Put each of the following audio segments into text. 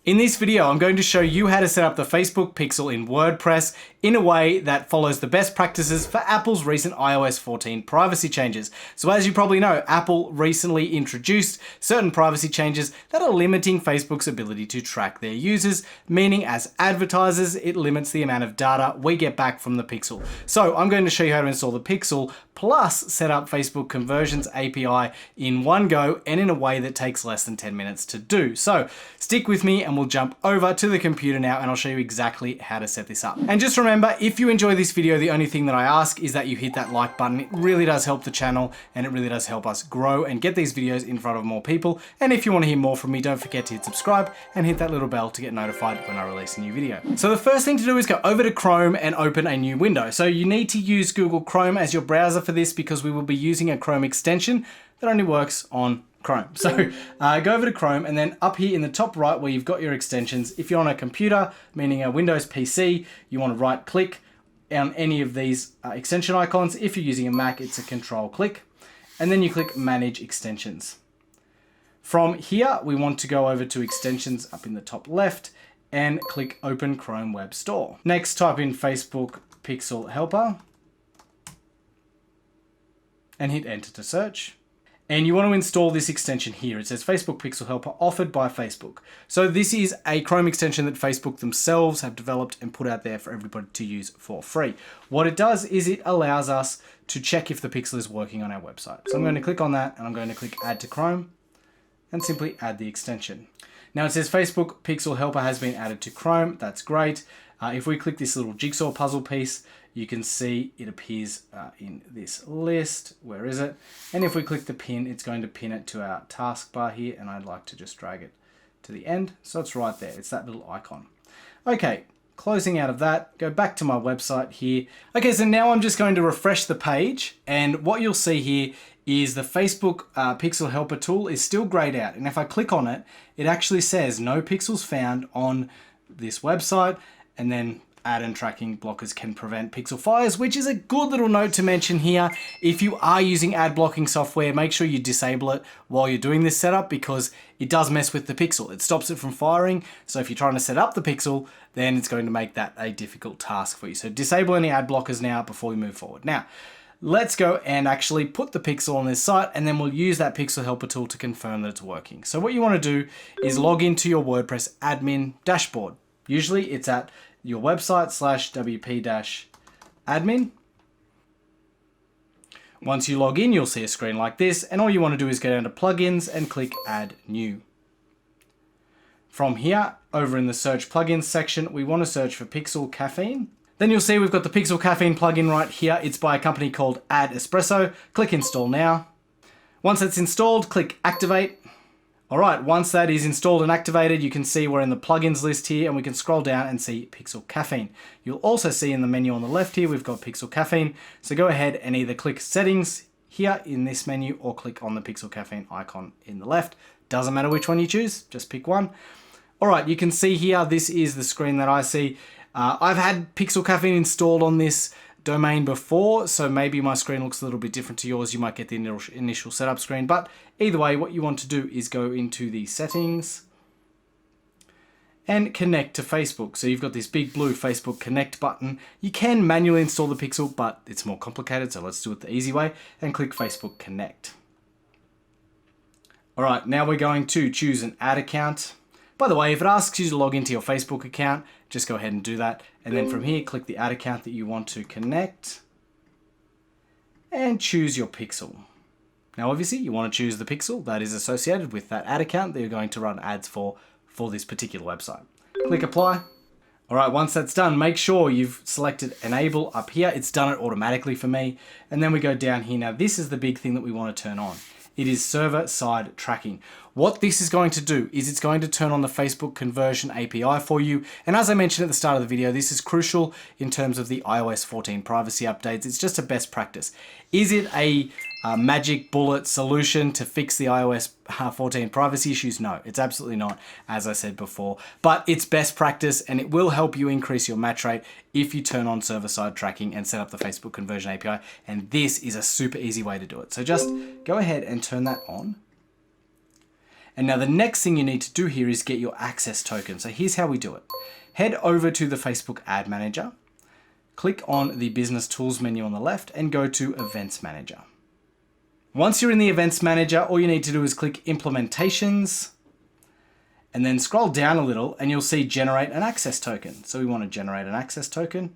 In this video, I'm going to show you how to set up the Facebook pixel in WordPress in a way that follows the best practices for Apple's recent iOS 14 privacy changes. So as you probably know, Apple recently introduced certain privacy changes that are limiting Facebook's ability to track their users, meaning as advertisers, it limits the amount of data we get back from the pixel. So I'm going to show you how to install the pixel plus set up Facebook Conversions API in one go and in a way that takes less than 10 minutes to do. So stick with me and we'll jump over to the computer now and I'll show you exactly how to set this up. And just remember, if you enjoy this video, the only thing that I ask is that you hit that like button. It really does help the channel and it really does help us grow and get these videos in front of more people. And if you want to hear more from me, don't forget to hit subscribe and hit that little bell to get notified when I release a new video. So the first thing to do is go over to Chrome and open a new window. So you need to use Google Chrome as your browser for this because we will be using a Chrome extension that only works on Chrome. So go over to Chrome and then up here in the top right where you've got your extensions, if you're on a computer, meaning a Windows PC, you want to right click on any of these extension icons. If you're using a Mac, it's a control click and then you click Manage Extensions. From here, we want to go over to extensions up in the top left and click Open Chrome Web Store. Next, type in Facebook Pixel Helper and hit enter to search. And you want to install this extension here. It says Facebook Pixel Helper offered by Facebook. So this is a Chrome extension that Facebook themselves have developed and put out there for everybody to use for free. What it does is it allows us to check if the pixel is working on our website. So I'm going to click on that and I'm going to click Add to Chrome and simply add the extension. Now it says Facebook Pixel Helper has been added to Chrome. That's great. If we click this little jigsaw puzzle piece, you can see it appears in this list. Where is it? And if we click the pin, it's going to pin it to our taskbar here, and I'd like to just drag it to the end. So it's right there. It's that little icon. Okay, closing out of that, go back to my website here. Okay, so now I'm just going to refresh the page, and what you'll see here is the Facebook Pixel Helper tool is still grayed out. And if I click on it, it actually says no pixels found on this website, and then ad and tracking blockers can prevent pixel fires, which is a good little note to mention here. If you are using ad blocking software, make sure you disable it while you're doing this setup because it does mess with the pixel. It stops it from firing. So if you're trying to set up the pixel, then it's going to make that a difficult task for you. So disable any ad blockers now before we move forward. Now, let's go and actually put the pixel on this site and then we'll use that Pixel Helper tool to confirm that it's working. So what you want to do is log into your WordPress admin dashboard. Usually it's at your website /wp-admin. Once you log in, you'll see a screen like this, and all you want to do is go down to plugins and click add new. From here, over in the search plugins section, we want to search for Pixel Caffeine. Then you'll see we've got the Pixel Caffeine plugin right here. It's by a company called Ad Espresso. Click install now. Once it's installed, click activate. All right, once that is installed and activated, you can see we're in the plugins list here and we can scroll down and see Pixel Caffeine. You'll also see in the menu on the left here, we've got Pixel Caffeine. So go ahead and either click settings here in this menu or click on the Pixel Caffeine icon in the left. Doesn't matter which one you choose, just pick one. All right, you can see here, this is the screen that I see. I've had Pixel Caffeine installed on this domain before, so maybe my screen looks a little bit different to yours. You might get the initial setup screen, but either way, what you want to do is go into the settings and connect to Facebook. So you've got this big blue Facebook Connect button. You can manually install the pixel, but it's more complicated, so let's do it the easy way and click Facebook Connect. All right, now we're going to choose an ad account. By the way, if it asks you to log into your Facebook account, just go ahead and do that. And then from here, click the ad account that you want to connect and choose your pixel. Now, obviously, you want to choose the pixel that is associated with that ad account that you're going to run ads for this particular website. Click apply. All right, once that's done, make sure you've selected enable up here. It's done it automatically for me. And then we go down here. Now, this is the big thing that we want to turn on. It is server-side tracking. What this is going to do is it's going to turn on the Facebook Conversion API for you. And as I mentioned at the start of the video, this is crucial in terms of the iOS 14 privacy updates. It's just a best practice. Is it a magic bullet solution to fix the iOS 14 privacy issues? No, it's absolutely not, as I said before. But it's best practice and it will help you increase your match rate if you turn on server-side tracking and set up the Facebook Conversion API. And this is a super easy way to do it. So just go ahead and turn that on. And now the next thing you need to do here is get your access token. So here's how we do it. Head over to the Facebook Ad Manager, click on the Business Tools menu on the left and go to Events Manager. Once you're in the Events Manager, all you need to do is click Implementations and then scroll down a little and you'll see Generate an Access Token. So we want to generate an access token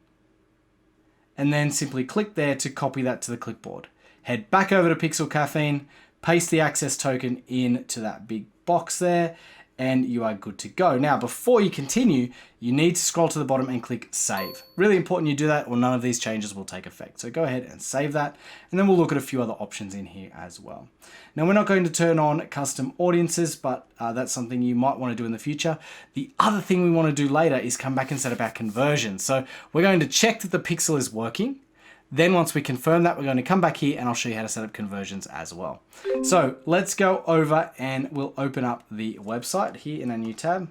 and then simply click there to copy that to the clipboard. Head back over to Pixel Caffeine, paste the access token into that big box there, and you are good to go. Now, before you continue, you need to scroll to the bottom and click Save. Really important you do that or none of these changes will take effect. So go ahead and save that, and then we'll look at a few other options in here as well. Now, we're not going to turn on custom audiences, but that's something you might want to do in the future. The other thing we want to do later is come back and set up our conversions. So we're going to check that the pixel is working. Then once we confirm that, we're going to come back here and I'll show you how to set up conversions as well. So let's go over and we'll open up the website here in a new tab.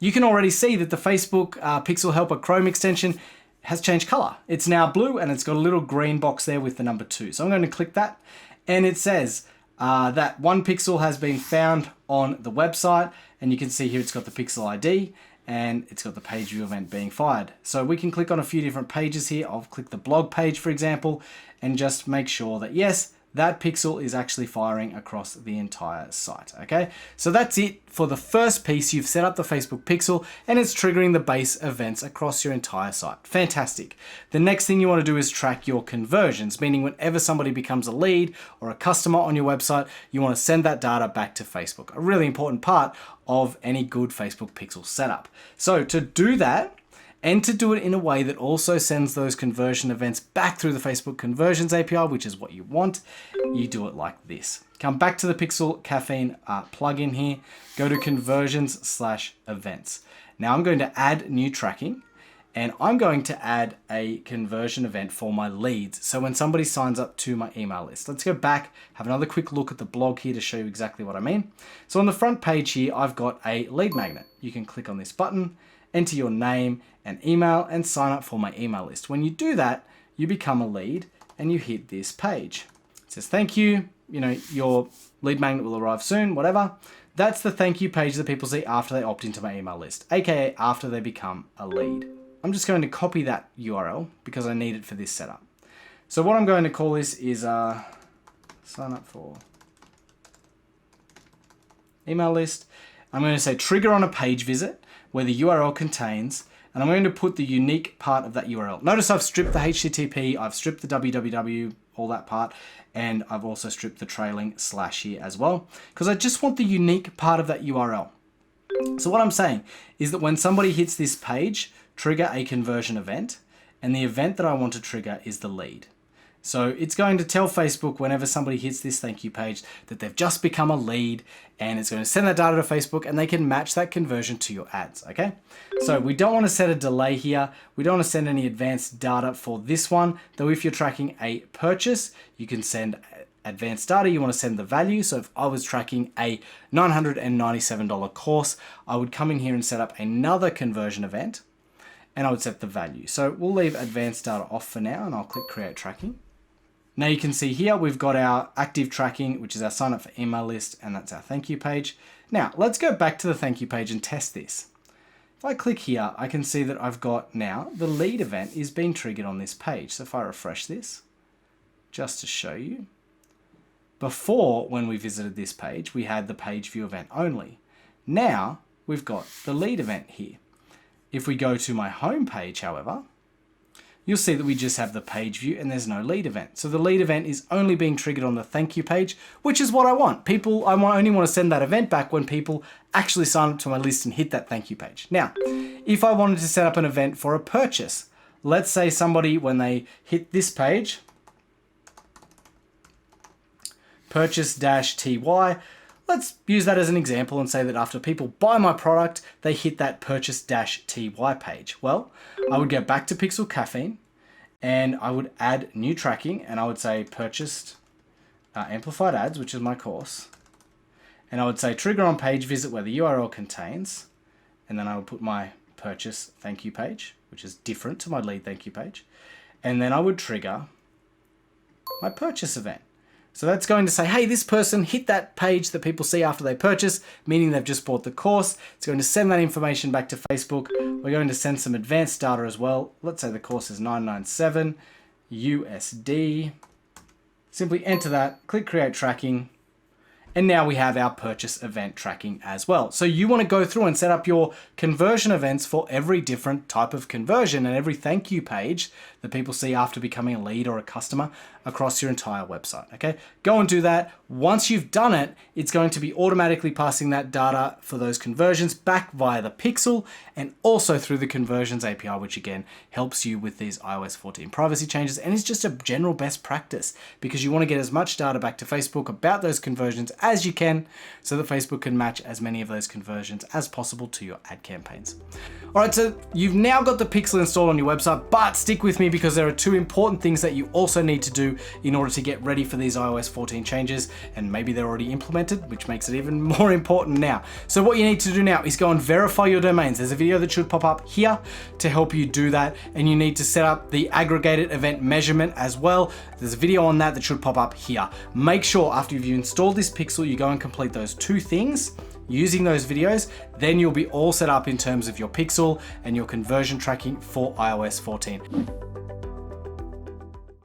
You can already see that the Facebook Pixel Helper Chrome extension has changed color. It's now blue and it's got a little green box there with the number 2. So I'm going to click that and it says that one pixel has been found on the website, and you can see here it's got the pixel ID and it's got the page view event being fired. So we can click on a few different pages here. I'll click the blog page, for example, and just make sure that yes, that pixel is actually firing across the entire site, okay? So that's it for the first piece. You've set up the Facebook pixel and it's triggering the base events across your entire site. Fantastic. The next thing you want to do is track your conversions, meaning whenever somebody becomes a lead or a customer on your website, you want to send that data back to Facebook. A really important part of any good Facebook pixel setup. So to do that, and to do it in a way that also sends those conversion events back through the Facebook Conversions API, which is what you want, you do it like this. Come back to the Pixel Caffeine plugin here, go to Conversions/Events. Now I'm going to add new tracking, and I'm going to add a conversion event for my leads. So when somebody signs up to my email list, let's go back, have another quick look at the blog here to show you exactly what I mean. So on the front page here, I've got a lead magnet. You can click on this button, enter your name and email, and sign up for my email list. When you do that, you become a lead and you hit this page. It says, thank you, your lead magnet will arrive soon, whatever. That's the thank you page that people see after they opt into my email list, aka after they become a lead. I'm just going to copy that URL because I need it for this setup. So what I'm going to call this is sign up for email list. I'm going to say trigger on a page visit where the URL contains, and I'm going to put the unique part of that URL. Notice I've stripped the HTTP, I've stripped the www, all that part, and I've also stripped the trailing slash here as well, because I just want the unique part of that URL. So what I'm saying is that when somebody hits this page, trigger a conversion event, and the event that I want to trigger is the lead. So it's going to tell Facebook whenever somebody hits this thank you page that they've just become a lead, and it's going to send that data to Facebook and they can match that conversion to your ads, okay? So we don't want to set a delay here. We don't want to send any advanced data for this one, though if you're tracking a purchase, you can send advanced data. You want to send the value. So if I was tracking a $997 course, I would come in here and set up another conversion event and I would set the value. So we'll leave advanced data off for now and I'll click create tracking. Now you can see here, we've got our active tracking, which is our sign up for email list, and that's our thank you page. Now let's go back to the thank you page and test this. If I click here, I can see that I've got now the lead event is being triggered on this page. So if I refresh this, just to show you, before when we visited this page, we had the page view event only. Now we've got the lead event here. If we go to my home page, however, you'll see that we just have the page view and there's no lead event. So the lead event is only being triggered on the thank you page, which is what I want. I only want to send that event back when people actually sign up to my list and hit that thank you page. Now, if I wanted to set up an event for a purchase, let's say somebody, when they hit this page, purchase-ty, let's use that as an example and say that after people buy my product, they hit that purchase-ty page. Well, I would go back to Pixel Caffeine and I would add new tracking and I would say purchased amplified ads, which is my course. And I would say trigger on page visit where the URL contains, and then I would put my purchase thank you page, which is different to my lead thank you page. And then I would trigger my purchase event, So that's going to say, hey, this person hit that page that people see after they purchase, meaning they've just bought the course. It's going to send that information back to Facebook. We're going to send some advanced data as well. Let's say the course is $997 USD. Simply enter that, click create tracking. And now we have our purchase event tracking as well. So you want to go through and set up your conversion events for every different type of conversion and every thank you page that people see after becoming a lead or a customer across your entire website, okay? Go and do that. Once you've done it, it's going to be automatically passing that data for those conversions back via the pixel and also through the conversions API, which again helps you with these iOS 14 privacy changes and is just a general best practice because you want to get as much data back to Facebook about those conversions as you can so that Facebook can match as many of those conversions as possible to your ad campaigns. All right, so you've now got the pixel installed on your website, but stick with me because there are two important things that you also need to do in order to get ready for these iOS 14 changes, and maybe they're already implemented, which makes it even more important now. So what you need to do now is go and verify your domains. There's a video that should pop up here to help you do that, and you need to set up the aggregated event measurement as well. There's a video on that should pop up here. Make sure after you've installed this pixel, you go and complete those two things using those videos, then you'll be all set up in terms of your pixel and your conversion tracking for iOS 14.